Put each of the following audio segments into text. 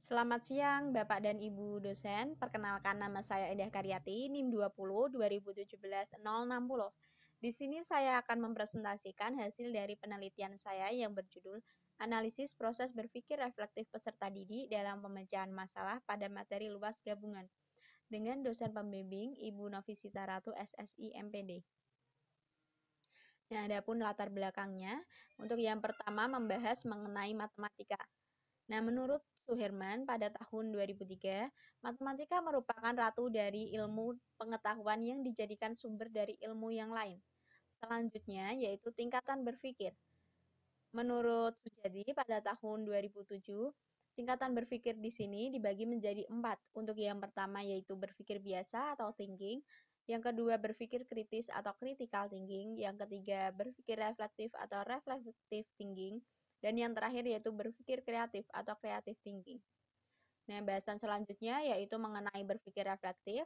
Selamat siang, Bapak dan Ibu dosen. Perkenalkan nama saya Endah Karyati, NIM 20 2017 060. Di sini saya akan mempresentasikan hasil dari penelitian saya yang berjudul Analisis Proses Berpikir Reflektif Peserta Didik dalam Pemecahan Masalah pada Materi Luas Gabungan dengan dosen pembimbing Ibu Novisita Ratu SSI MPD. Nah, adapun latar belakangnya, untuk yang pertama membahas mengenai matematika. Nah, menurut Suherman pada tahun 2003, matematika merupakan ratu dari ilmu pengetahuan yang dijadikan sumber dari ilmu yang lain. Selanjutnya yaitu tingkatan berpikir. Menurut Sujadi pada tahun 2007, tingkatan berpikir di sini dibagi menjadi 4. Untuk yang pertama yaitu berpikir biasa atau thinking, yang kedua berpikir kritis atau critical thinking, yang ketiga berpikir reflektif atau reflective thinking, dan yang terakhir yaitu berpikir kreatif atau creative thinking. Nah, bahasan selanjutnya yaitu mengenai berpikir reflektif.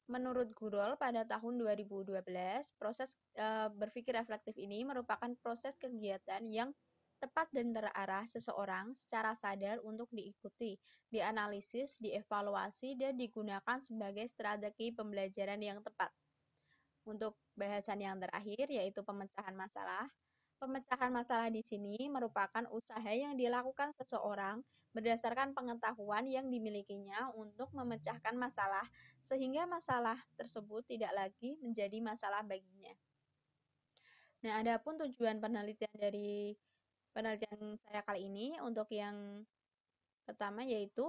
Menurut Gurol pada tahun 2012, proses berpikir reflektif ini merupakan proses kegiatan yang tepat dan terarah seseorang secara sadar untuk diikuti, dianalisis, dievaluasi, dan digunakan sebagai strategi pembelajaran yang tepat. Untuk bahasan yang terakhir yaitu pemecahan masalah. Pemecahan masalah di sini merupakan usaha yang dilakukan seseorang berdasarkan pengetahuan yang dimilikinya untuk memecahkan masalah, sehingga masalah tersebut tidak lagi menjadi masalah baginya. Nah, adapun tujuan penelitian dari penelitian saya kali ini untuk yang pertama yaitu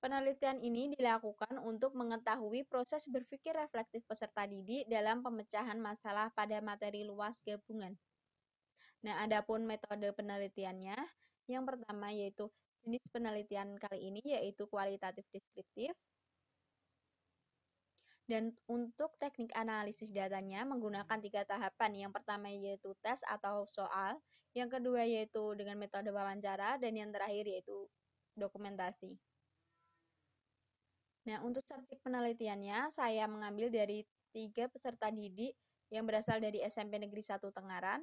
penelitian ini dilakukan untuk mengetahui proses berpikir reflektif peserta didik dalam pemecahan masalah pada materi luas gabungan. Nah, adapun metode penelitiannya, yang pertama yaitu jenis penelitian kali ini yaitu kualitatif deskriptif. Dan untuk teknik analisis datanya menggunakan 3 tahapan. Yang pertama yaitu tes atau soal, yang kedua yaitu dengan metode wawancara, dan yang terakhir yaitu dokumentasi. Nah, untuk subjek penelitiannya saya mengambil dari 3 peserta didik yang berasal dari SMP Negeri 1 Tengaran,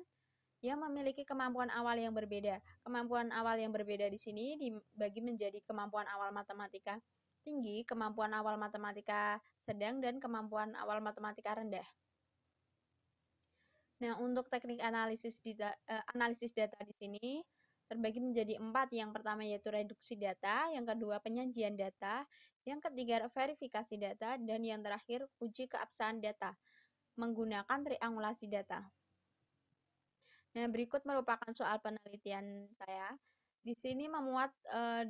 yang memiliki kemampuan awal yang berbeda. Kemampuan awal yang berbeda di sini dibagi menjadi kemampuan awal matematika tinggi, kemampuan awal matematika sedang, dan kemampuan awal matematika rendah. Nah, untuk teknik analisis data di sini terbagi menjadi 4. Yang pertama yaitu reduksi data, yang kedua penyajian data, yang ketiga verifikasi data, dan yang terakhir uji keabsahan data menggunakan triangulasi data. Nah, berikut merupakan soal penelitian saya. Di sini memuat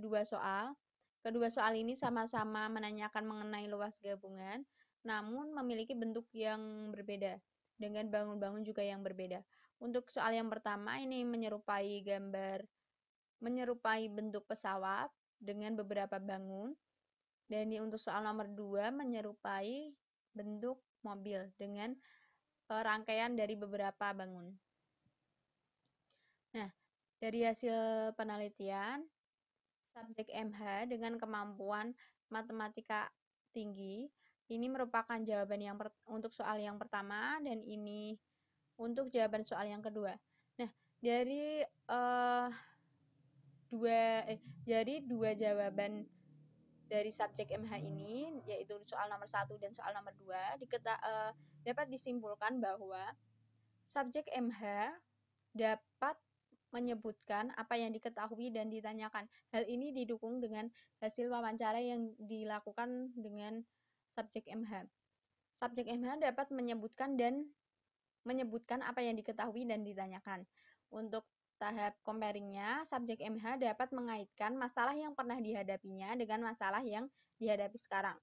2 soal. Kedua soal ini sama-sama menanyakan mengenai luas gabungan, namun memiliki bentuk yang berbeda, dengan bangun-bangun juga yang berbeda. Untuk soal yang pertama ini menyerupai bentuk pesawat dengan beberapa bangun. Dan untuk soal nomor 2 menyerupai bentuk mobil dengan rangkaian dari beberapa bangun. Nah, dari hasil penelitian, subjek MH dengan kemampuan matematika tinggi, ini merupakan jawaban untuk soal yang pertama, dan ini untuk jawaban soal yang kedua. Nah, dari dua jawaban dari subjek MH ini, yaitu soal nomor 1 dan soal nomor 2, dapat disimpulkan bahwa subjek MH dapat menyebutkan apa yang diketahui dan ditanyakan. Hal ini didukung dengan hasil wawancara yang dilakukan dengan subjek MH. Subjek MH dapat menyebutkan apa yang diketahui dan ditanyakan. Untuk tahap comparingnya, subjek MH dapat mengaitkan masalah yang pernah dihadapinya dengan masalah yang dihadapi sekarang.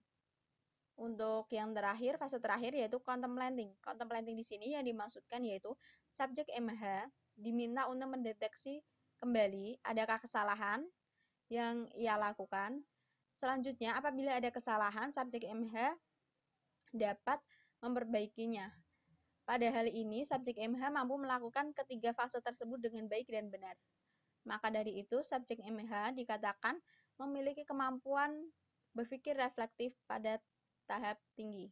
Untuk yang terakhir, fase terakhir yaitu contemplating. Contemplating di sini yang dimaksudkan yaitu subjek MH diminta untuk mendeteksi kembali adakah kesalahan yang ia lakukan. Selanjutnya, apabila ada kesalahan, subjek MH dapat memperbaikinya. Pada hal ini, subjek MH mampu melakukan ketiga fase tersebut dengan baik dan benar. Maka dari itu, subjek MH dikatakan memiliki kemampuan berpikir reflektif pada tahap tinggi.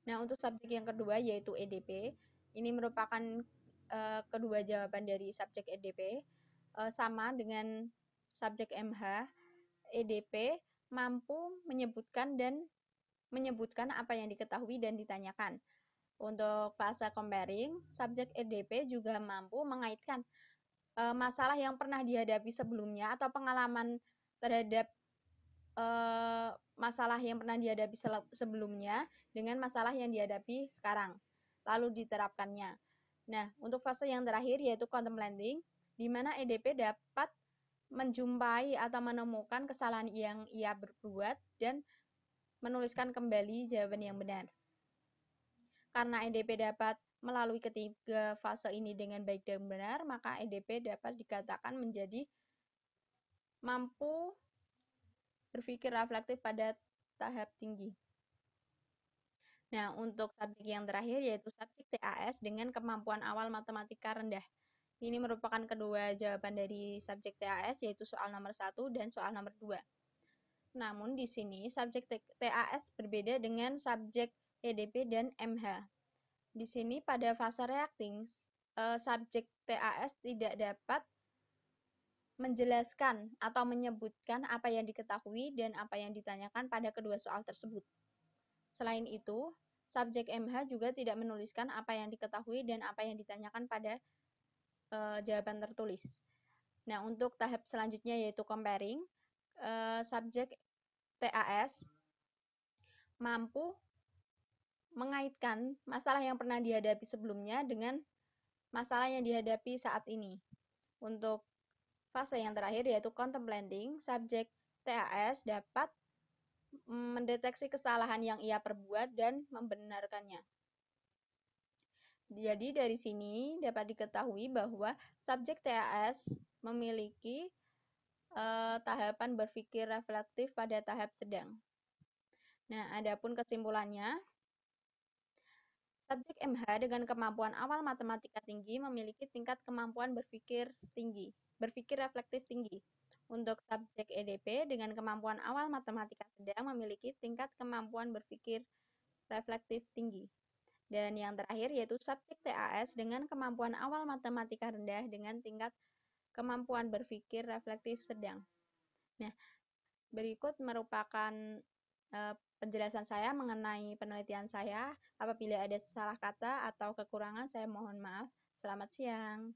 Nah, untuk subjek yang kedua yaitu EDP, ini merupakan kedua jawaban dari subjek EDP, sama dengan subjek MH, EDP mampu menyebutkan apa yang diketahui dan ditanyakan. Untuk fase comparing, subjek EDP juga mampu mengaitkan masalah yang pernah dihadapi sebelumnya atau pengalaman terhadap masalah yang pernah dihadapi sebelumnya dengan masalah yang dihadapi sekarang, lalu diterapkannya. Nah, untuk fase yang terakhir yaitu contemplating, di mana EDP dapat menjumpai atau menemukan kesalahan yang ia berbuat dan menuliskan kembali jawaban yang benar. Karena EDP dapat melalui ketiga fase ini dengan baik dan benar, maka EDP dapat dikatakan menjadi mampu berpikir reflektif pada tahap tinggi. Nah, untuk subjek yang terakhir yaitu subjek TAS dengan kemampuan awal matematika rendah. Ini merupakan kedua jawaban dari subjek TAS yaitu soal nomor 1 dan soal nomor 2. Namun di sini subjek TAS berbeda dengan subjek EDP dan MH. Di sini pada fase reacting, subjek TAS tidak dapat menjelaskan atau menyebutkan apa yang diketahui dan apa yang ditanyakan pada kedua soal tersebut. Selain itu, subjek MH juga tidak menuliskan apa yang diketahui dan apa yang ditanyakan pada jawaban tertulis. Nah, untuk tahap selanjutnya yaitu comparing, subjek TAS mampu mengaitkan masalah yang pernah dihadapi sebelumnya dengan masalah yang dihadapi saat ini. Untuk fase yang terakhir yaitu contemplating, subjek TAS dapat mendeteksi kesalahan yang ia perbuat dan membenarkannya. Jadi dari sini dapat diketahui bahwa subjek TAS memiliki tahapan berpikir reflektif pada tahap sedang. Nah, adapun kesimpulannya, subjek MH dengan kemampuan awal matematika tinggi memiliki tingkat kemampuan berpikir reflektif tinggi. Untuk subjek EDP dengan kemampuan awal matematika sedang memiliki tingkat kemampuan berpikir reflektif tinggi. Dan yang terakhir yaitu subjek TAS dengan kemampuan awal matematika rendah dengan tingkat kemampuan berpikir reflektif sedang. Nah, berikut merupakan penjelasan saya mengenai penelitian saya. Apabila ada salah kata atau kekurangan, saya mohon maaf. Selamat siang.